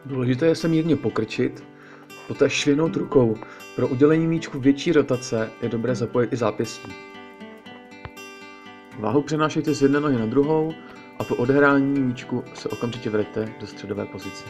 Důležité je se mírně pokrčit, poté švihnout rukou. Pro udělení míčku větší rotace je dobré zapojit i zápěstí. Váhu přenášejte z jedné nohy na druhou a po odehrání míčku se okamžitě vraťte do středové pozice.